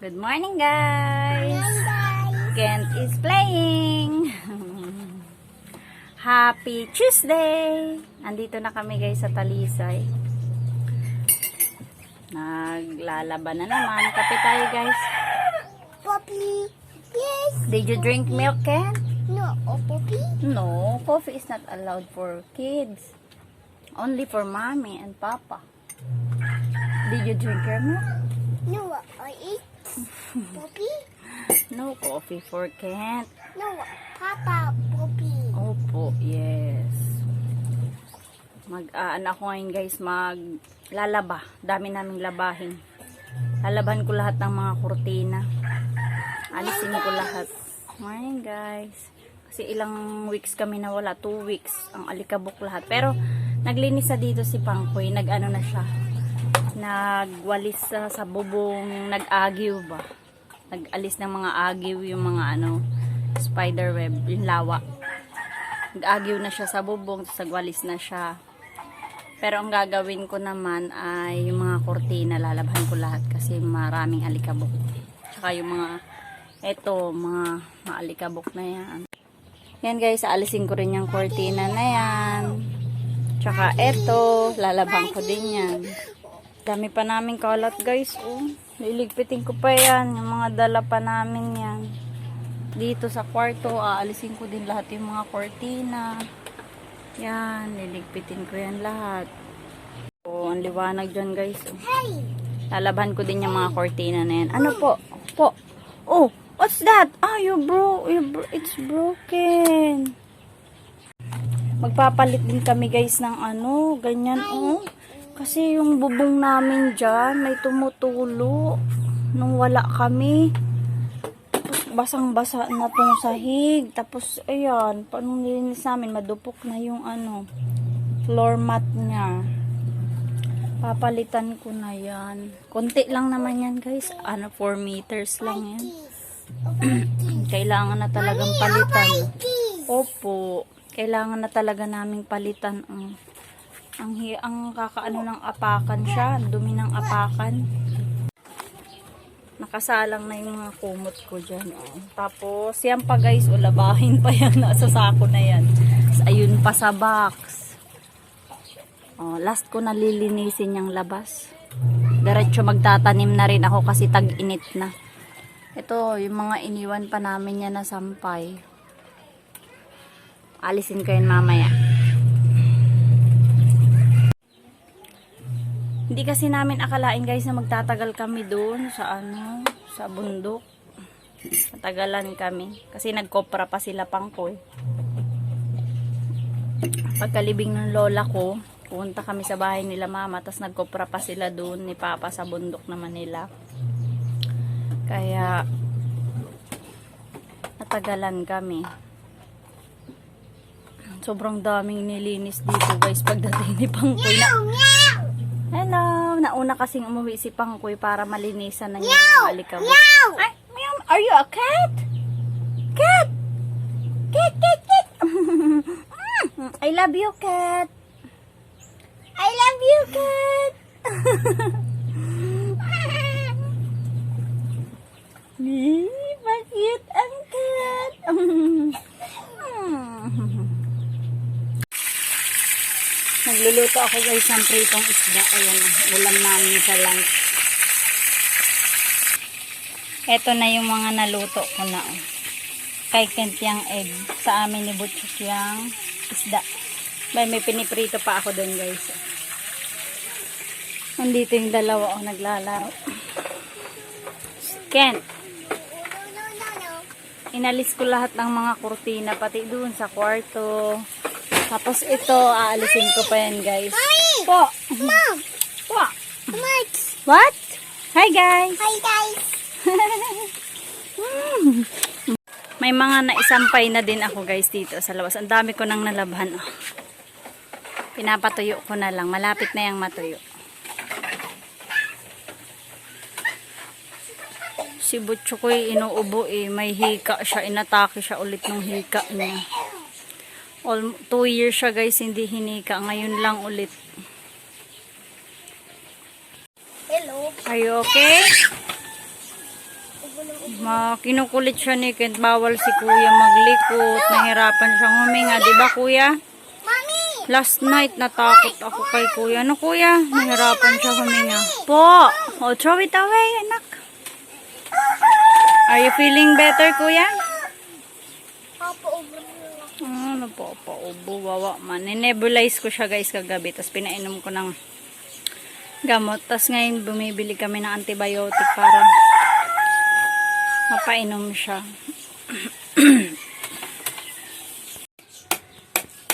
Good morning, guys. Kent is playing. Happy Tuesday. Andito na kami, guys, sa Talisay. Naglalaban na naman. Kape tayo, guys. Poppy, yes. Did you drink milk, Kent? No, Poppy. No, coffee is not allowed for kids. Only for mommy and papa. Did you drink your milk? No, I eat. Poppy. No coffee for Kent. No, Papa, Poppy. Opo, yes. Ano ako ngayon, guys, maglalaba. Dami naming labahin. Lalaban ko lahat ng mga kurtina. Alisin ko lahat. Morning, guys. Kasi ilang weeks kami nawala. 2 weeks. Ang alikabok lahat. Pero, naglinis na dito si Pangkoy. Nag-ano na siya. Nagwalis sa bubong. Nag-agiw ba? Nag-alis ng mga agiw. Yung mga spider web. Yung lawa. Nag-agiw na siya sa bubong. Tapos nagwalis na siya. Pero ang gagawin ko naman ay yung mga kurtina. Lalabahan ko lahat. Kasi maraming alikabok. Tsaka yung mga mga maalikabok na yan. Yan, guys, aalisin ko rin yung kurtina na yan. Tsaka lalaban ko din yan. Dami pa namin kalat, guys. Oh, liligpitin ko pa yan. Yung mga dala pa namin yan. Dito sa kwarto, aalisin ko din lahat yung mga kurtina. Yan, liligpitin ko yan lahat. Oh, ang liwanag dyan, guys. Oh. Lalaban ko din yung mga kurtina na yan. Ano po? Oh, what's that? It's broken. Magpapalit din kami, guys, ng ganyan, oh. Kasi yung bubong namin dyan, may tumutulo. Nung wala kami. Tapos, basang-basa na tong sahig. Tapos, ayan, paano nilinis namin, madupok na yung floor mat niya. Papalitan ko na yan. Konti lang naman yan, guys. 4 meters lang yan. Kailangan na talagang palitan. Opo. Kailangan na talaga naming palitan. Ang kakaano ng apakan siya. Dumi ng apakan. Nakasalang na yung mga kumot ko dyan. Tapos, yan pa, guys. Labahin pa yan. Nasa sako na yan. Ayun pa sa box. Last ko na lilinisin yung labas. Diretso magtatanim na rin ako kasi tag-init na. Ito, yung mga iniwan pa namin yan na sampay. Alisin ko yun mamaya. Hindi kasi namin akalain, guys, na magtatagal kami doon sa bundok. Matagalan kami. Kasi nagkopra pa sila Pangkoy. Pagkalibing ng lola ko, pumunta kami sa bahay nila mama, tapos nagkopra pa sila doon ni papa sa bundok naman nila. Kaya natagalan kami. Sobrang daming nilinis dito, guys, pagdating ni Pangkoy na. Hello! Nauna kasing umuwi si Pangkoy para malinisan na niya yung alikabok. Ay, meow! Are you a cat? Cat! Cat! I love you, cat! I love you, cat! Bakit ang cat? Nagluluto ako, guys, ng pritong isda. Ayan, ulam namin sa lunch. Ito na yung mga naluto ko na. Kay Kent yung egg. Sa amin ni Butchuk yung isda. May piniprito pa ako doon, guys. Nandito yung dalawa, naglalaro. Kent. Inalis ko lahat ng mga kurtina, pati doon sa kwarto. Tapos ito, aalisin ko pa yan, guys. Po! Mom! Po! Max! What? Hi, guys! Hi, guys! May mga naisampay na din ako, guys, dito sa labas. Ang dami ko nang nalabhan. Pinapatuyo ko na lang. Malapit na yung matuyo. Si Butcho ko inuubo may hika siya. Inatake siya ulit ng hika niya. 2 years siya, guys, hindi hinika. Ngayon lang ulit. Hello. Are you okay? Kinukulit siya ni Kent. Bawal si kuya maglikot. Nahirapan siyang huminga. Diba kuya? Mommy! Last night, natakot ako kay kuya. Ano kuya? Nahirapan siya huminga. Po! Oh, throw it away, anak. Are you feeling better, kuya? Papa, over. Napapaubo. Wawa man. Ninebulize ko siya guys kagabi. Tapos pinainom ko ng gamot. Tapos ngayon bumibili kami ng antibiotic para mapainom siya.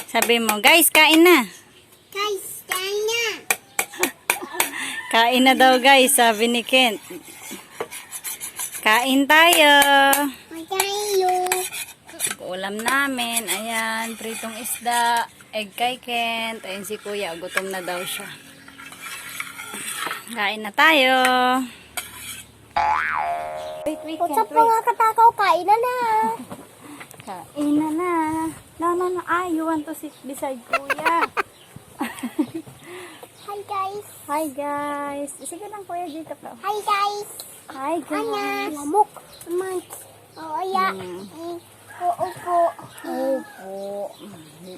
Sabi mo, guys, kain na. Guys, Dana. Kain na daw guys, sabi ni Kent. Kain tayo. Tayo. Ulam namin, ayan, pritong isda, egg kay Kent. Ayan si kuya, gutom na daw siya. Kain na tayo. Wait, What's Kent, up mga katakaw? Kain na na. Kain na na. No. Ah, you want to sit beside kuya. Hi guys. Hi guys. Sige lang kuya, dito ka. Hi guys. Hi guys. Lamok. Month. Oh, yeah. Opo. Opo.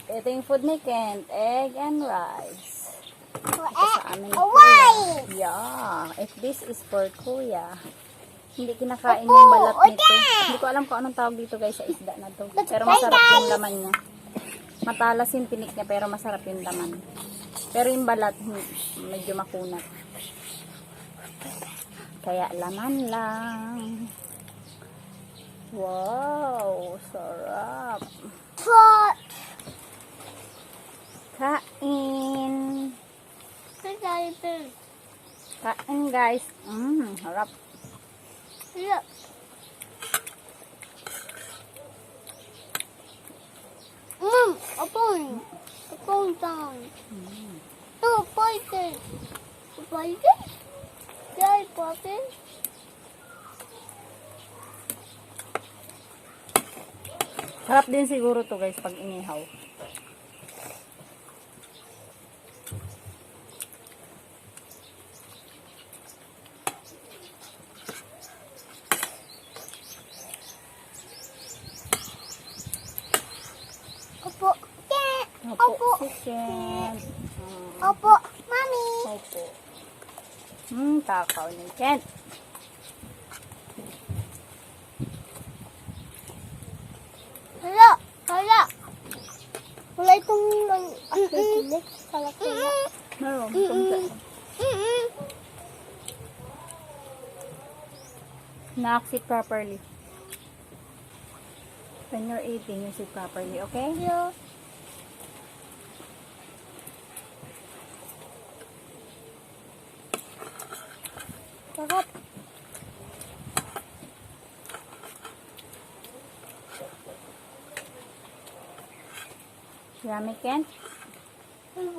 Ito yung food ni Kent. Egg and rice. Sa amin ni Why? kuya. Yeah. If this is for kuya. Hindi kinakain yung balat nito. Hindi ko alam kung anong tawag dito guys sa isda na to. Pero masarap yung laman niya. Matalas yung tinik niya pero masarap yung laman. Pero yung balat medyo makunat. Kaya laman lang. Wow, sarap. Kain. Kain guys. Harap. Look. Upon down. Two poison. Poison? Dry poison? Sarap din siguro to guys pag inihaw. Opo. Opo. Chicken. Opo. Mommy. Opo. Takaw ni Kent. Hala. Wala itong kilik. Kala. Meron. Kumsa. Sit properly. When you're eating, you sit properly, okay? Yeah. Sarap. Yummy, Kent? No.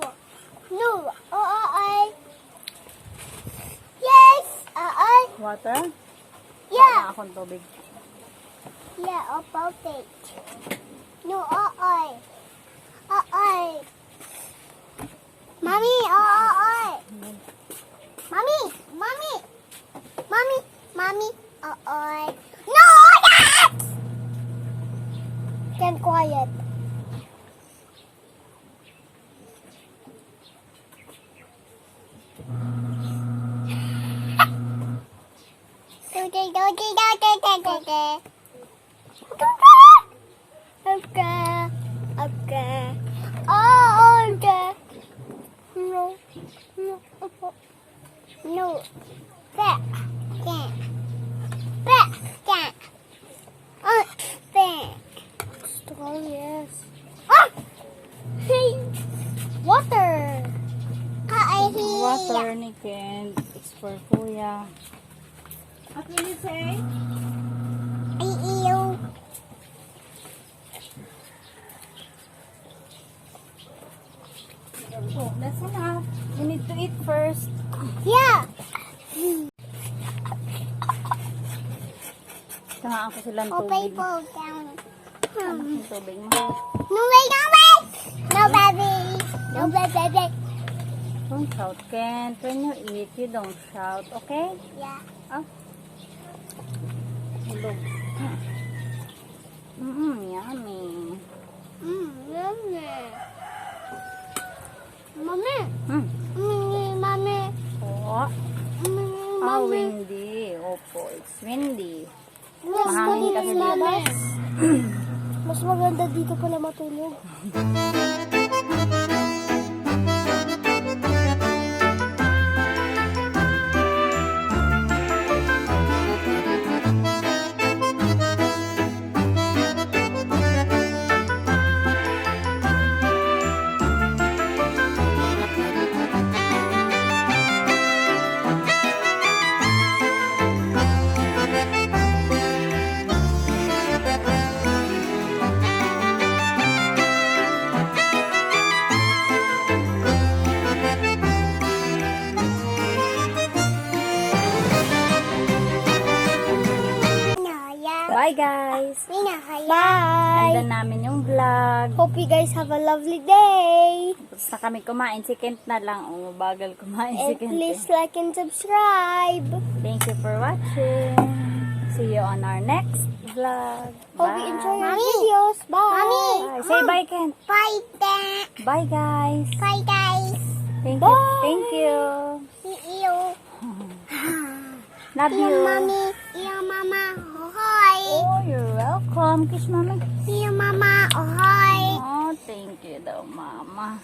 Yes. Water? Yeah. Wala akong tubig. Yeah, about it. No, Mommy, Mommy, No, that! Get quiet. Okay. Oh, okay. No. Back. Back. Back. Back. Back. Strong, yes. Hey. Water. Water ni Kent. It's for kuya. What will you say? Oh, that's enough. You need to eat first. Yeah. Tangaan ko silang Okay, tubig. pull down. Yung tubig mo. No, wait. No, baby. No, baby. Don't shout, Kent. When you eat, you don't shout, okay? Yeah. Oh. itlog. Yummy. Yummy. Mami. Mami. Oh, Mami. windy. Opo, it's windy. Mas Mahangin kasi dito. mami. Mas maganda dito pala matulog. Bye guys! Bye! Ganda namin yung vlog. Hope you guys have a lovely day. Tapos na kami kumain. Si Kent na lang. Oh, bagal kumain si And Kent. please like and subscribe. Thank you for watching. See you on our next vlog. Hope you enjoy our videos. Bye. Bye. Say bye, Kent. Bye, Dad. Bye, guys. Bye, guys. Thank you. Bye. Thank you. See you. Love See you, you. Mommy. See you, Mama. Ahoy. Oh, you're welcome. Kiss mama. See you, Mama. Ahoy. Oh, thank you daw, mama.